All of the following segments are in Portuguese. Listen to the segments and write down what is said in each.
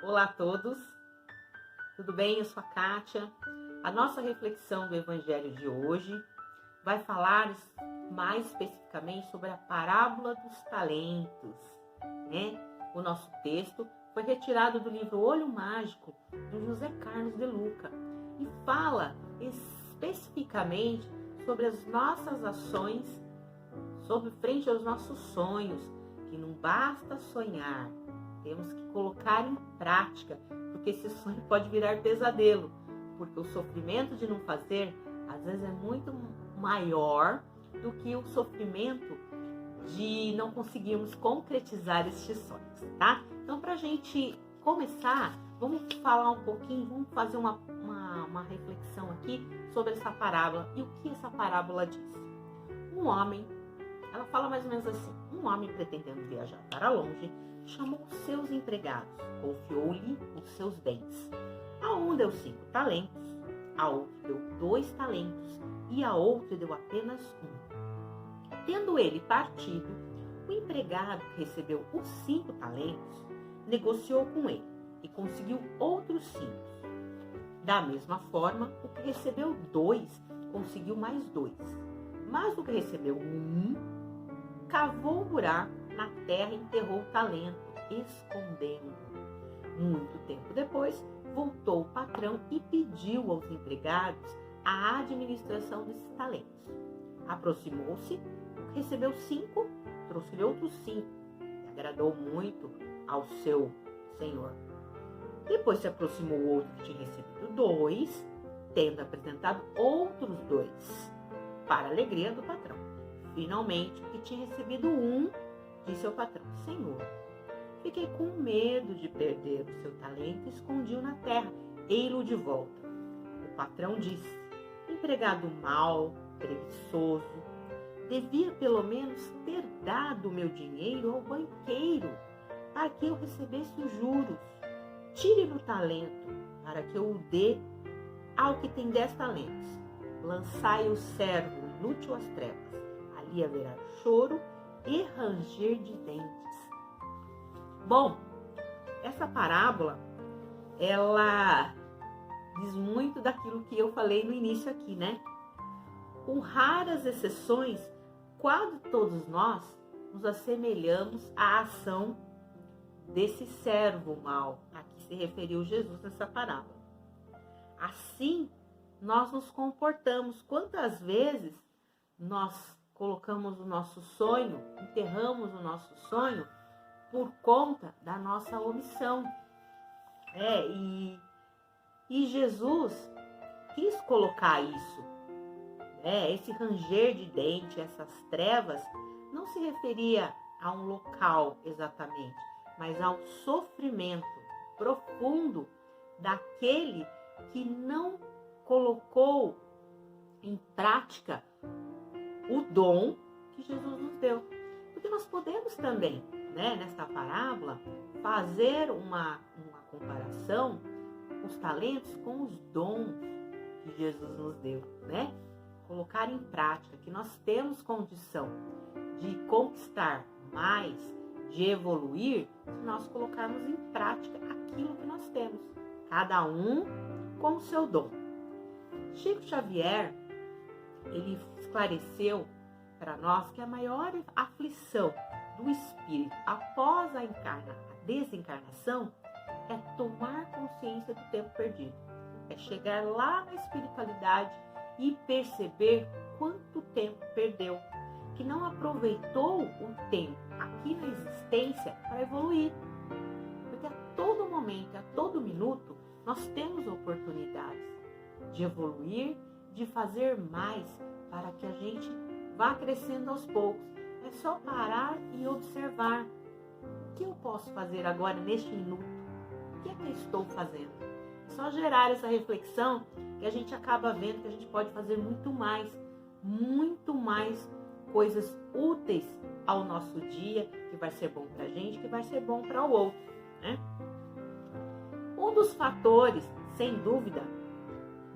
Olá a todos, tudo bem? Eu sou a Kátia. A nossa reflexão do Evangelho de hoje vai falar mais especificamente sobre a parábola dos talentos, né? O nosso texto foi retirado do livro Olho Mágico, do José Carlos de Luca, e fala especificamente sobre as nossas ações, sobre frente aos nossos sonhos, que não basta sonhar, temos que colocar em prática, porque esse sonho pode virar pesadelo, porque o sofrimento de não fazer, às vezes, é muito maior do que o sofrimento de não conseguirmos concretizar estes sonhos, tá? Então, para a gente começar, vamos falar um pouquinho, vamos fazer uma reflexão aqui sobre essa parábola e o que essa parábola diz. Um homem, ela fala mais ou menos assim, um homem pretendendo viajar para longe, chamou os seus empregados, confiou-lhe os seus bens. A um deu 5 talentos, a outro deu 2 talentos e a outro deu apenas 1. Tendo ele partido, o empregado que recebeu os 5 talentos negociou com ele e conseguiu outros 5. Da mesma forma, o que recebeu 2 conseguiu mais 2. Mas o que recebeu 1 cavou um buraco na terra e enterrou o talento, escondendo-o. Muito tempo depois, voltou o patrão e pediu aos empregados a administração desses talentos. Aproximou-se, recebeu 5, trouxe-lhe outros 5. Agradou muito ao seu senhor. Depois se aproximou o outro que tinha recebido 2, tendo apresentado outros 2, para a alegria do patrão. Finalmente, o que tinha recebido 1, disse ao patrão: Senhor, fiquei com medo de perder o seu talento e escondi-o na terra. Ei-lo de volta. O patrão disse: empregado mau, preguiçoso, devia pelo menos ter dado o meu dinheiro ao banqueiro, para que eu recebesse os juros. Tire-lhe o talento, para que eu o dê ao que tem 10 talentos. Lançai o servo inútil às trevas. Ali haverá choro e ranger de dentes. Bom, essa parábola, ela diz muito daquilo que eu falei no início aqui, né? Com raras exceções, quase todos nós nos assemelhamos à ação desse servo mau a que se referiu Jesus nessa parábola. Assim, nós nos comportamos. Quantas vezes nós colocamos o nosso sonho, enterramos o nosso sonho por conta da nossa omissão. E Jesus quis colocar isso. Esse ranger de dente, essas trevas, não se referia a um local exatamente, mas ao sofrimento profundo daquele que não colocou em prática o dom que Jesus nos deu. Porque nós podemos também, nessa parábola, fazer uma comparação, os talentos com os dons que Jesus nos deu, Colocar em prática, que nós temos condição de conquistar mais, de evoluir, se nós colocarmos em prática aquilo que nós temos, cada um com o seu dom. Chico Xavier, ele esclareceu para nós que a maior aflição do espírito após a desencarnação é tomar consciência do tempo perdido. É chegar lá na espiritualidade e perceber quanto tempo perdeu, que não aproveitou o tempo aqui na existência para evoluir. Porque a todo momento, a todo minuto, nós temos oportunidades de evoluir, de fazer mais para que a gente vá crescendo aos poucos. É só parar e observar. O que eu posso fazer agora neste minuto? O que é que eu estou fazendo? É só gerar essa reflexão que a gente acaba vendo que a gente pode fazer muito mais coisas úteis ao nosso dia, que vai ser bom para a gente, que vai ser bom para o outro, Um dos fatores, sem dúvida,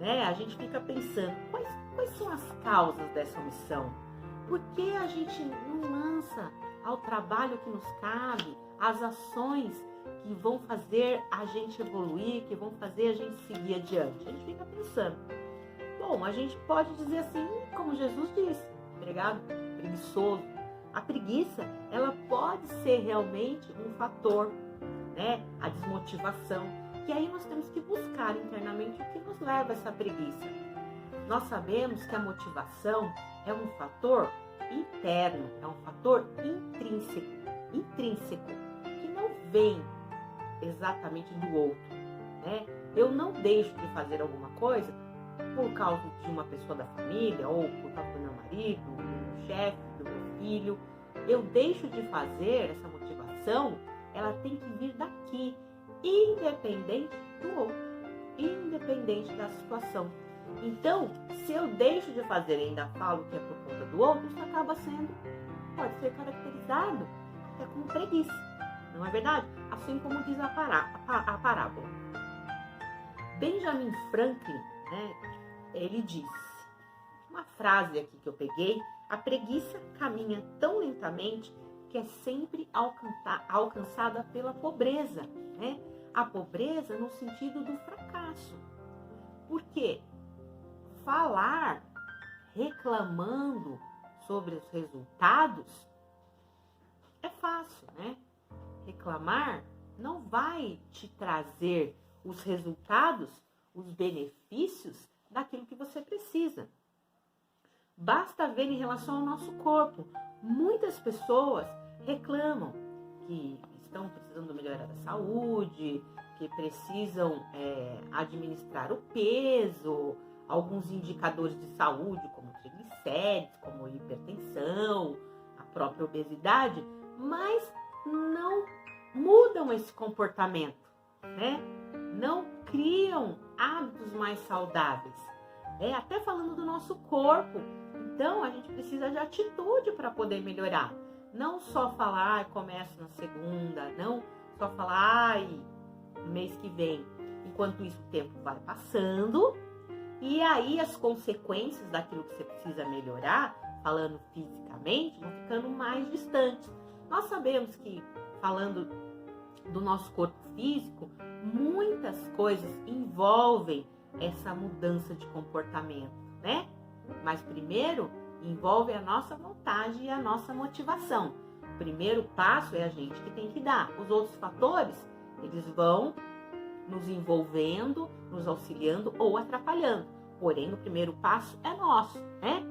a gente fica pensando, quais são as causas dessa omissão? Por que a gente não lança ao trabalho que nos cabe as ações que vão fazer a gente evoluir, que vão fazer a gente seguir adiante. A gente fica pensando, bom, a gente pode dizer assim, como Jesus disse, entregado, preguiçoso. A preguiça, ela pode ser realmente um fator, né? A desmotivação, que aí nós temos que buscar internamente o que nos leva a essa preguiça. Nós sabemos que a motivação é um fator interno, é um fator intrínseco, que não vem exatamente do outro, né? Eu não deixo de fazer alguma coisa por causa de uma pessoa da família, ou por causa do meu marido, do meu chefe, do meu filho. Eu deixo de fazer essa motivação, ela tem que vir daqui, independente do outro, independente da situação. Então, se eu deixo de fazer e ainda falo que é por conta do outro, isso acaba sendo, pode ser caracterizado até como preguiça, não é verdade? Assim como diz a parábola. Benjamin Franklin, né, ele disse, uma frase aqui que eu peguei, a preguiça caminha tão lentamente que é sempre alcançada pela pobreza, né? A pobreza no sentido do fracasso. Por quê? Falar reclamando sobre os resultados é fácil, né? Reclamar não vai te trazer os resultados, os benefícios daquilo que você precisa. Basta ver em relação ao nosso corpo. Muitas pessoas reclamam que estão precisando melhorar a saúde, que precisam administrar o peso, alguns indicadores de saúde, como triglicérides, como hipertensão, a própria obesidade, mas não mudam esse comportamento, né? Não criam hábitos mais saudáveis. Até falando do nosso corpo. Então, a gente precisa de atitude para poder melhorar. Não só falar, começo na segunda, não só falar, no mês que vem. Enquanto isso, o tempo vai passando. E aí, as consequências daquilo que você precisa melhorar, falando fisicamente, vão ficando mais distantes. Nós sabemos que, falando do nosso corpo físico, muitas coisas envolvem essa mudança de comportamento, né? Mas primeiro envolve a nossa vontade e a nossa motivação. O primeiro passo é a gente que tem que dar. Os outros fatores, eles vão nos envolvendo, nos auxiliando ou atrapalhando. Porém, o primeiro passo é nosso, né?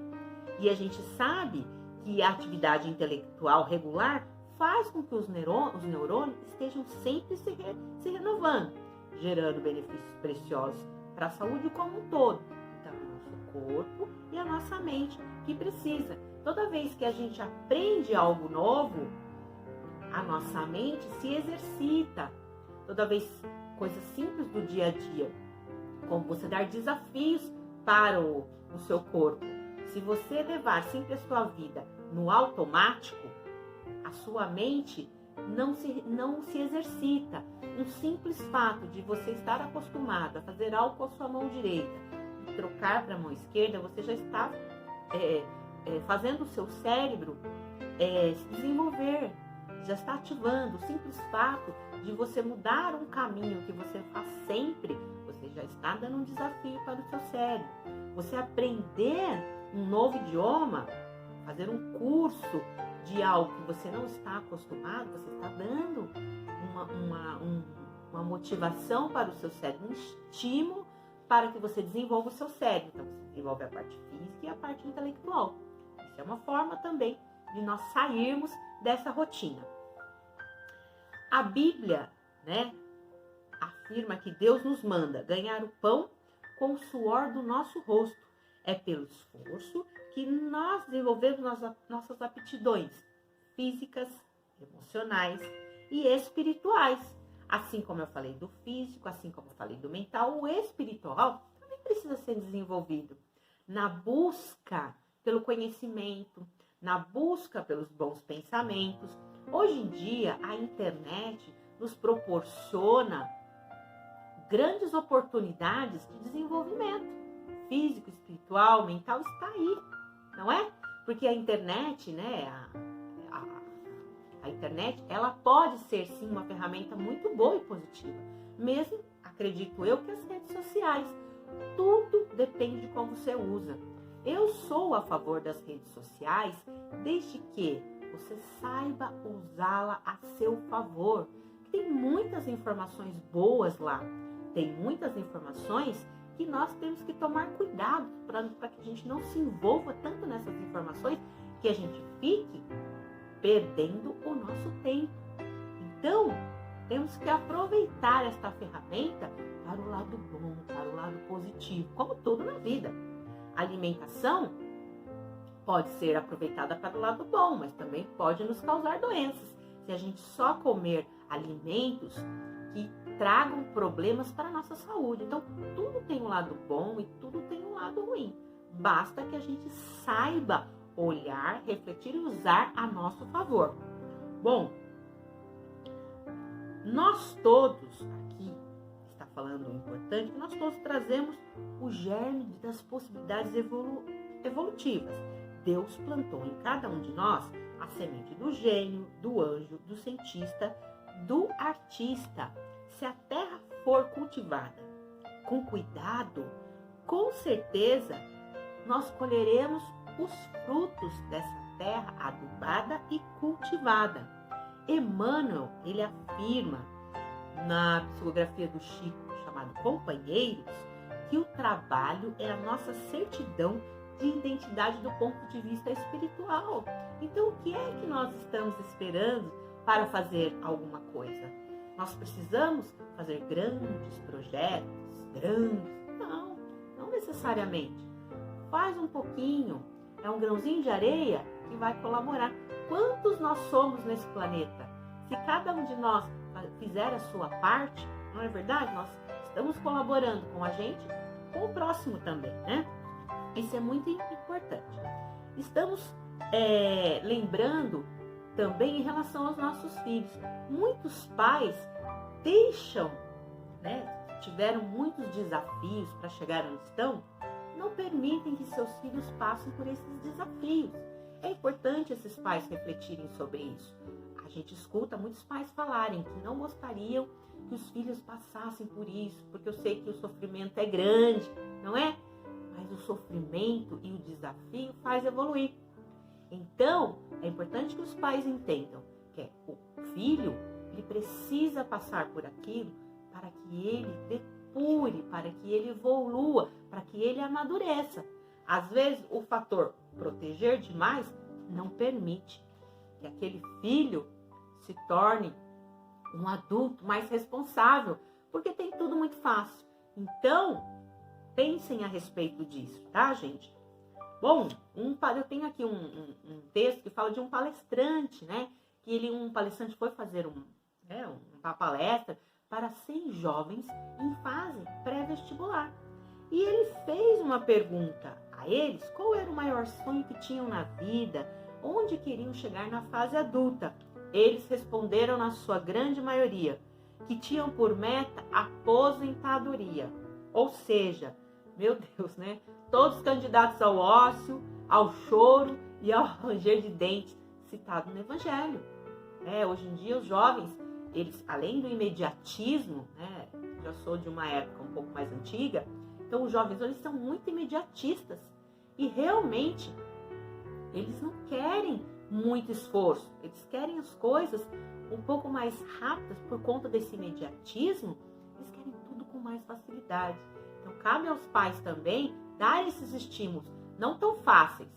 E a gente sabe que a atividade intelectual regular faz com que os neurônios estejam sempre se renovando, gerando benefícios preciosos para a saúde como um todo. Então, o nosso corpo e a nossa mente que precisa. Toda vez que a gente aprende algo novo, a nossa mente se exercita. Toda vez, coisas simples do dia a dia, como você dar desafios para o seu corpo. Se você levar sempre a sua vida no automático, a sua mente não se exercita. Um simples fato de você estar acostumado a fazer algo com a sua mão direita e trocar para a mão esquerda, você já está fazendo o seu cérebro se desenvolver, já está ativando. O simples fato de você mudar um caminho que você faz sempre, você já está dando um desafio para o seu cérebro. Você aprender um novo idioma, fazer um curso de algo que você não está acostumado, você está dando uma motivação para o seu cérebro, um estímulo para que você desenvolva o seu cérebro. Então, você desenvolve a parte física e a parte intelectual. Isso é uma forma também de nós sairmos dessa rotina. A Bíblia, né, afirma que Deus nos manda ganhar o pão com o suor do nosso rosto. É pelo esforço que nós desenvolvemos nossas aptidões físicas, emocionais e espirituais. Assim como eu falei do físico, assim como eu falei do mental, o espiritual também precisa ser desenvolvido na busca pelo conhecimento, na busca pelos bons pensamentos. Hoje em dia, a internet nos proporciona grandes oportunidades de desenvolvimento físico, espiritual, mental, está aí, não é? Porque a internet, né, A internet, ela pode ser sim uma ferramenta muito boa e positiva. Mesmo, acredito eu, que as redes sociais. Tudo depende de como você usa. Eu sou a favor das redes sociais desde que você saiba usá-la a seu favor. Tem muitas informações boas lá. Tem muitas informações que nós temos que tomar cuidado para que a gente não se envolva tanto nessas informações que a gente fique perdendo o nosso tempo. Então, temos que aproveitar esta ferramenta para o lado bom, para o lado positivo, como tudo na vida. A alimentação pode ser aproveitada para o lado bom, mas também pode nos causar doenças. Se a gente só comer alimentos que tragam problemas para a nossa saúde. Então, tudo tem um lado bom e tudo tem um lado ruim. Basta que a gente saiba olhar, refletir e usar a nosso favor. Bom, nós todos, aqui está falando o importante, nós todos trazemos o germe das possibilidades evolutivas. Deus plantou em cada um de nós a semente do gênio, do anjo, do cientista, do artista. Se a terra for cultivada com cuidado, com certeza nós colheremos os frutos dessa terra adubada e cultivada. Emmanuel, ele afirma na psicografia do Chico, chamado Companheiros, que o trabalho é a nossa certidão de identidade do ponto de vista espiritual. Então, o que é que nós estamos esperando para fazer alguma coisa? Nós precisamos fazer grandes projetos, não necessariamente. Faz um pouquinho, é um grãozinho de areia que vai colaborar. Quantos nós somos nesse planeta? Se cada um de nós fizer a sua parte, não é verdade? Nós estamos colaborando com a gente, com o próximo também, né? Isso é muito importante. Estamos lembrando também em relação aos nossos filhos. Muitos pais deixam, tiveram muitos desafios para chegar onde estão, não permitem que seus filhos passem por esses desafios. É importante esses pais refletirem sobre isso. A gente escuta muitos pais falarem que não gostariam que os filhos passassem por isso, porque eu sei que o sofrimento é grande, não é? Mas o sofrimento e o desafio faz evoluir. Então, é importante que os pais entendam que o filho, ele precisa passar por aquilo para que ele depure, para que ele evolua, para que ele amadureça. Às vezes, o fator proteger demais não permite que aquele filho se torne um adulto mais responsável, porque tem tudo muito fácil. Então, pensem a respeito disso, tá, gente? Bom, eu tenho aqui um texto que fala de um palestrante, né? Que um palestrante foi fazer uma palestra para 100 jovens em fase pré-vestibular. E ele fez uma pergunta a eles: qual era o maior sonho que tinham na vida? Onde queriam chegar na fase adulta? Eles responderam, na sua grande maioria, que tinham por meta a aposentadoria. Ou seja, meu Deus, né? Todos candidatos ao ócio, ao choro e ao ranger de dentes, citado no Evangelho. Hoje em dia, os jovens, eles, além do imediatismo, né? Já sou de uma época um pouco mais antiga, então os jovens, eles são muito imediatistas. E realmente, eles não querem muito esforço. Eles querem as coisas um pouco mais rápidas por conta desse imediatismo. Eles querem tudo com mais facilidade. Então, cabe aos pais também dar esses estímulos, não tão fáceis,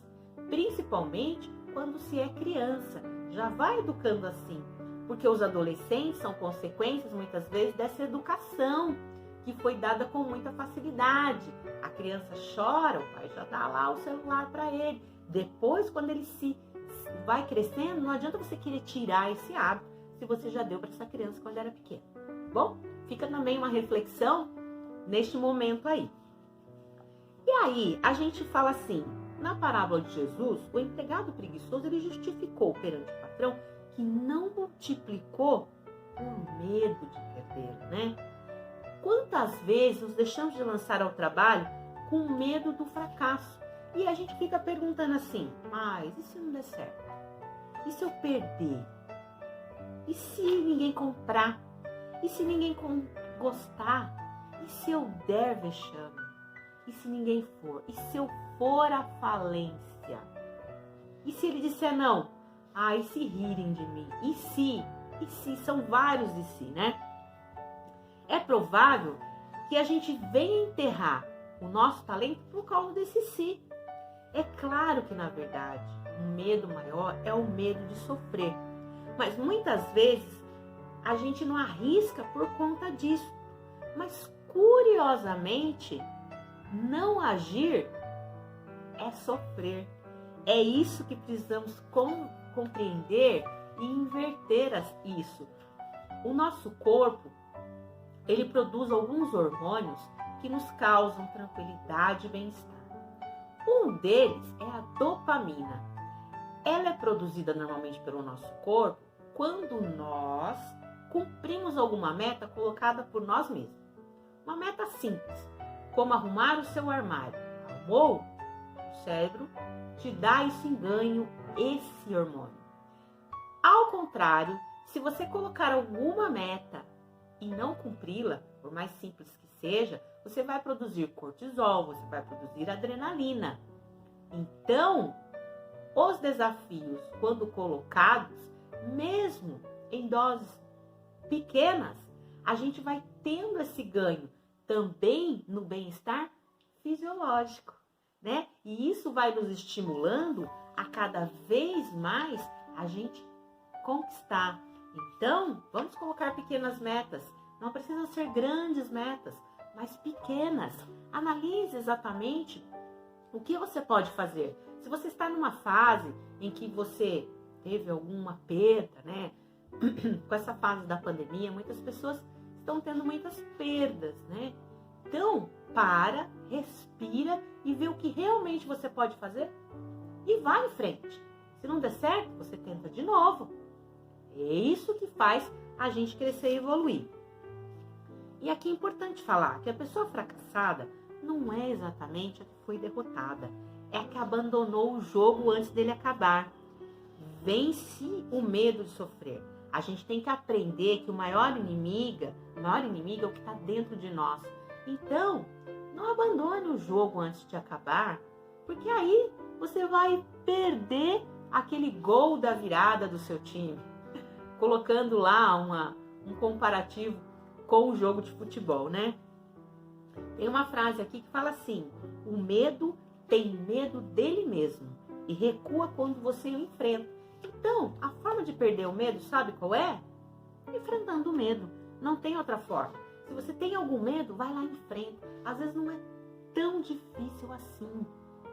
principalmente quando se é criança. Já vai educando assim, porque os adolescentes são consequências, muitas vezes, dessa educação que foi dada com muita facilidade. A criança chora, o pai já dá lá o celular para ele. Depois, quando ele vai crescendo, não adianta você querer tirar esse hábito se você já deu para essa criança quando era pequena. Bom, fica também uma reflexão neste momento aí. E aí, a gente fala assim, na parábola de Jesus, o empregado preguiçoso, ele justificou perante o patrão que não multiplicou por medo de perdê-lo, né? Quantas vezes nos deixamos de lançar ao trabalho com medo do fracasso? E a gente fica perguntando assim, mas e se não der certo? E se eu perder? E se ninguém comprar? E se ninguém gostar? E se eu der vexame? E se ninguém for? E se eu for à falência? E se ele disser não? E se rirem de mim? E se? São vários e se, né? É provável que a gente venha enterrar o nosso talento por causa desse se. É claro que, na verdade, o medo maior é o medo de sofrer. Mas muitas vezes a gente não arrisca por conta disso. Mas, curiosamente, não agir é sofrer. É isso que precisamos compreender e inverter isso. O nosso corpo, ele produz alguns hormônios que nos causam tranquilidade e bem-estar. Um deles é a dopamina. Ela é produzida normalmente pelo nosso corpo quando nós cumprimos alguma meta colocada por nós mesmos. Uma meta simples, como arrumar o seu armário. Arrumou? O cérebro te dá isso em ganho, esse hormônio. Ao contrário, se você colocar alguma meta e não cumpri-la, por mais simples que seja, você vai produzir cortisol, você vai produzir adrenalina. Então, os desafios, quando colocados, mesmo em doses pequenas, a gente vai tendo esse ganho também no bem-estar fisiológico, né? E isso vai nos estimulando a cada vez mais a gente conquistar. Então, vamos colocar pequenas metas. Não precisam ser grandes metas, mas pequenas. Analise exatamente o que você pode fazer. Se você está numa fase em que você teve alguma perda, né? Com essa fase da pandemia, muitas pessoas estão tendo muitas perdas, né? Então, respira e vê o que realmente você pode fazer e vai em frente. Se não der certo, você tenta de novo. É isso que faz a gente crescer e evoluir. E aqui é importante falar que a pessoa fracassada não é exatamente a que foi derrotada. É a que abandonou o jogo antes dele acabar. Vence o medo de sofrer. A gente tem que aprender que o maior inimigo é o que está dentro de nós. Então, não abandone o jogo antes de acabar, porque aí você vai perder aquele gol da virada do seu time, colocando lá um comparativo com o jogo de futebol, né? Tem uma frase aqui que fala assim: o medo tem medo dele mesmo e recua quando você o enfrenta. Então, a forma de perder o medo, sabe qual é? Enfrentando o medo. Não tem outra forma. Se você tem algum medo, vai lá e enfrenta. Às vezes não é tão difícil assim,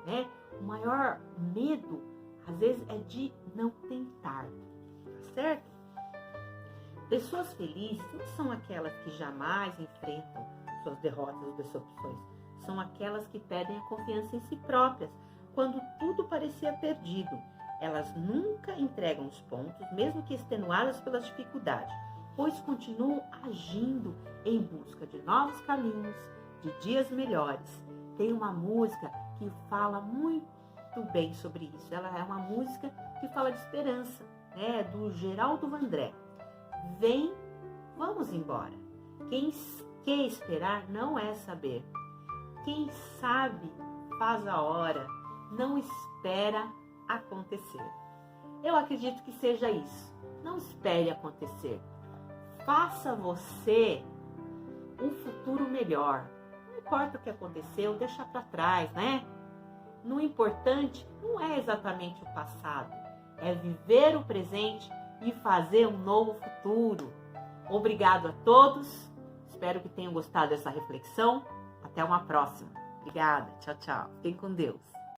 né? O maior medo, às vezes, é de não tentar, tá certo? Pessoas felizes não são aquelas que jamais enfrentam suas derrotas ou decepções. São aquelas que perdem a confiança em si próprias, quando tudo parecia perdido. Elas nunca entregam os pontos, mesmo que extenuadas pelas dificuldades, pois continuam agindo em busca de novos caminhos, de dias melhores. Tem uma música que fala muito bem sobre isso. Ela é uma música que fala de esperança, né? Do Geraldo Vandré. Vem, vamos embora. Quem quer esperar não é saber. Quem sabe faz a hora, não espera acontecer. Eu acredito que seja isso. Não espere acontecer. Faça você um futuro melhor. Não importa o que aconteceu, deixa para trás, né? O importante não é exatamente o passado, é viver o presente e fazer um novo futuro. Obrigado a todos. Espero que tenham gostado dessa reflexão. Até uma próxima. Obrigada. Tchau, tchau. Fiquem com Deus.